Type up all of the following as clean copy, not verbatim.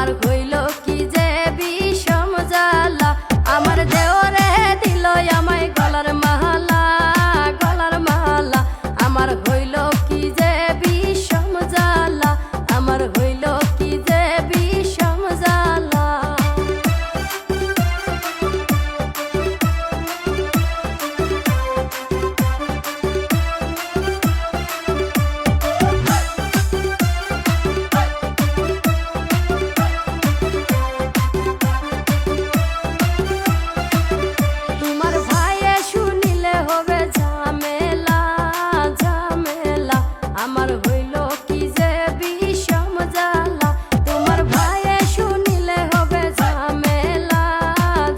আমার হইল কি যে বিষম জ্বালা, আমার দেওরে দিল আমায় গলার মালা, গলার মালা। আমার হইল কি যে বিষম জ্বালা, আমার হইল কি যে বিষম জ্বালা। আমার হইল কি যে বিষম জ্বালা, তোমার ভাইয়ে শুনিলে হবে ঝামেলা,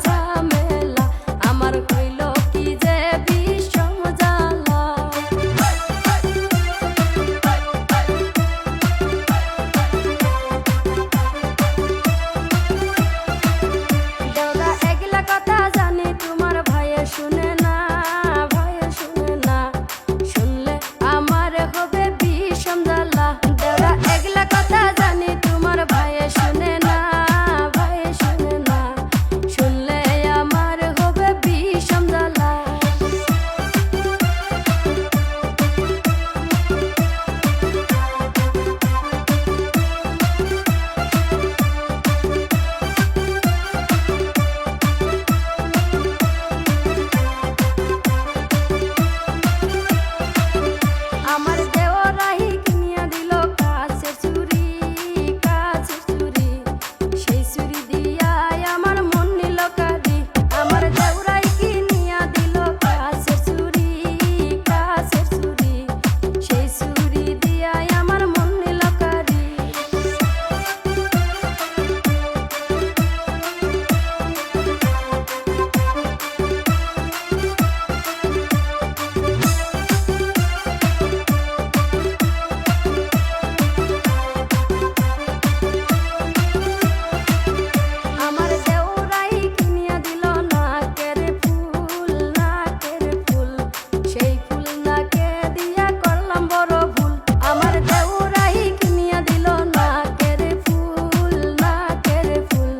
ঝামেলা। আমার হইল কি যে বিষম জ্বালা। দেওরা এগুলা কথা জানি তোমার ভাইয়ে শুনে না, ভাইয়ে শুনে না। শুনলে আমার হবে বিষম জ্বালা। দেওরা এগুলা কথা জানি তোমার ভাইয়ে শুনে না, ভাইয়ে শুনে না। শুনলে আমার হবে বিষম জ্বালা। আমার দেওরাই কিনিয়া দিল কাছের চুরি, কাছের চুরি। সেই চুরি দিয়া আমার মন নিল কাঁদি। আমার দেওরাই কিনিয়া দিল কাছের চুরি, কাছের চুরি। সেই চুরি দিয়া আমার মন নিল কাঁদি। আমার দেওরাই কিনিয়া দিল নাকের ফুল, নাকের ফুল। সেই ফুল নাকে দিয়া করলাম বড় ভুল। আমার দেওরাই কিনিয়া দিল নাকের ফুল, নাকের ফুল।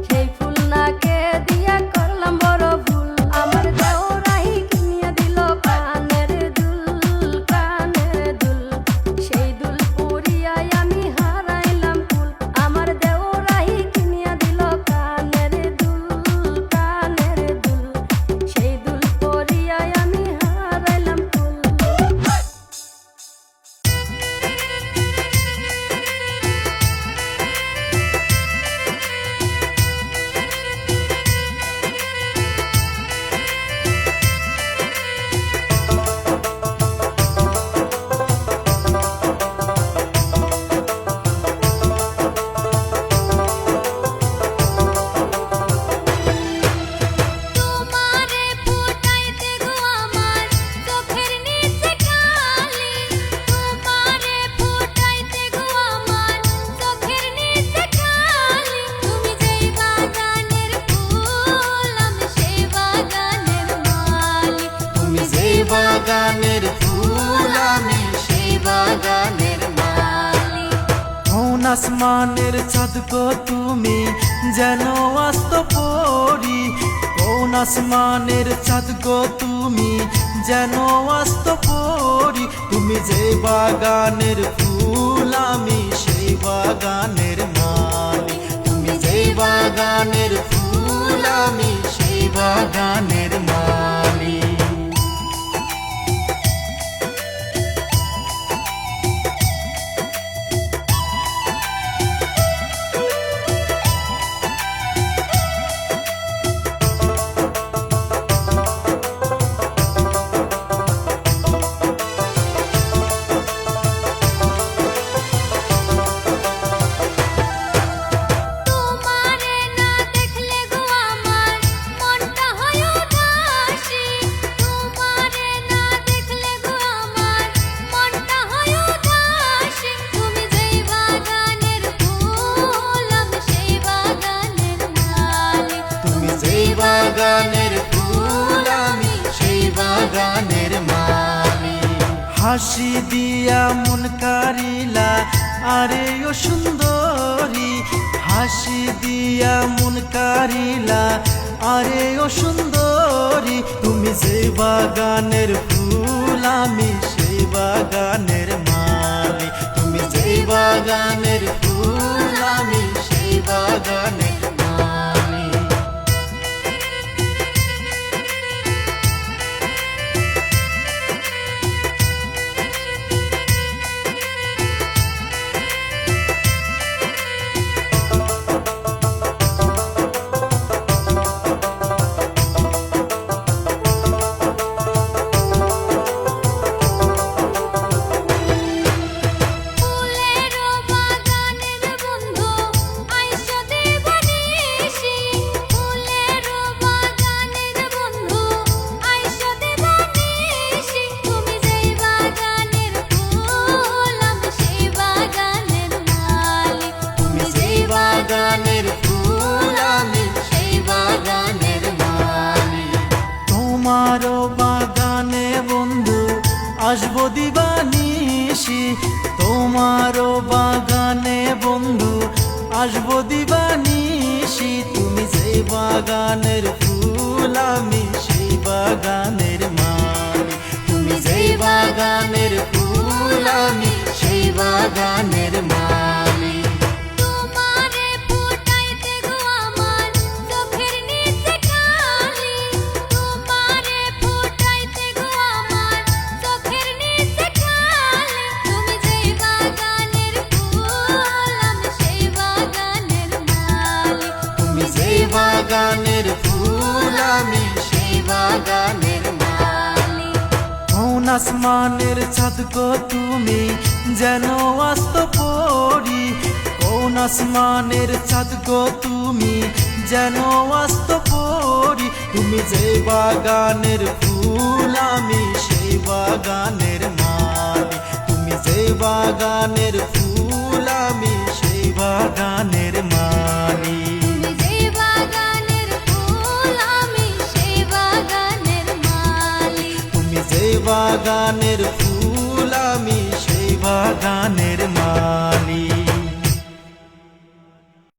সেই ফুল নাকে দিয়া করলাম বড় ভুল। আমার দেওরাই কিনিয়া দিল কানের দুল, কানের দুল। সেই দুল পরিয়াই আমি হারাইলাম কুল। আমার দেওরাই কিনিয়া দিল কানের দুল, কানের দুল। সেই দুল পরিয়াই আমি হারাইলাম কুল। তোমারে ফুটাইতে গো আমার চোখের নিচে কালি, তোমারে ফুটাইতে গো আমার চোখের নিচে কালি। তুমি যেই বাগানের ফুল আমি সেই বাগানের মালি, তুমি যেই বাগানের ফুল আমি সেই বাগানের মালি। কোন আসমানের চাঁদ গো তুমি যেন আস্ত পরি, কোন আসমানের চাঁদ গো তুমি যেন আস্ত পরি। তুমি যেই বাগানের ফুল আমি সেই বাগানের মালি, তুমি যেই বাগানের ফুল আমি সেই বাগানের মালি। তোমারে না দেখলে গো আমার মনটা হয় উদাসী, তোমারে না দেখলে গো আমার মনটা হয় উদাসী। তুমি যেই বাগানের ফুল আমি সেই বাগানের মালি, তুমি যেই বাগানের ফুল আমি সেই বাগানের মালি। হাসি দিয়া মন কারিলা আরে ও সুন্দরী হাসি দিয়া মন কারিলা, আরে ও সুন্দরী তুমি যে বাগানের ফুল আমি সেই বাগানের মালি, তুমি যে বাগানের ফুল আমি সেই বাগানের মালি। ফুলেরও বাগানের বন্ধু আইসো দেবানিশি, ফুলেরও বাগানের বন্ধু আইসো দেবানিশি, তুমি যেই বাগানের ফুল আমি সেই বাগানের মালিক, তুমি যেই বাগানের ফুল আমি সেই বাগানের মালি। তোমারও বাগানে বন্ধু আসবো দিবানিশি, তোমারও বাগানে বন্ধু আসবো দিবানিশি, তুমি যেই বাগানের ফুল আমি সেই বাগানের মালি, তুমি যেই বাগানের ফুল আমি সেই বাগানের মালি। তোমারে ফুটাইতে গো আমার চোখের নিচে কালি, তোমারে ফুটাইতে গো আমার চোখের নিচে কালি, তুমি যেই বাগানের ফুল আমি সেই বাগানের মালিক, তুমি যেই বাগানের ফুল আমি সেই বাগানের মালি। কোন আসমানের চাঁদ গো তুমি যেন আস্ত পড়ি, কোন আসমানের চাঁদ গো তুমি যেন আস্ত পড়ি, তুমি যেই বাগানের ফুল আমি সেই বাগানের মালি, তুমি যেই বাগানের ফুল আমি সেই বাগানের মালি। তুমি যেই বাগানের ফুল আমি সেই বাগানের মালিক। তুমি যেই বাগানের ফুল আমি সেই বাগানের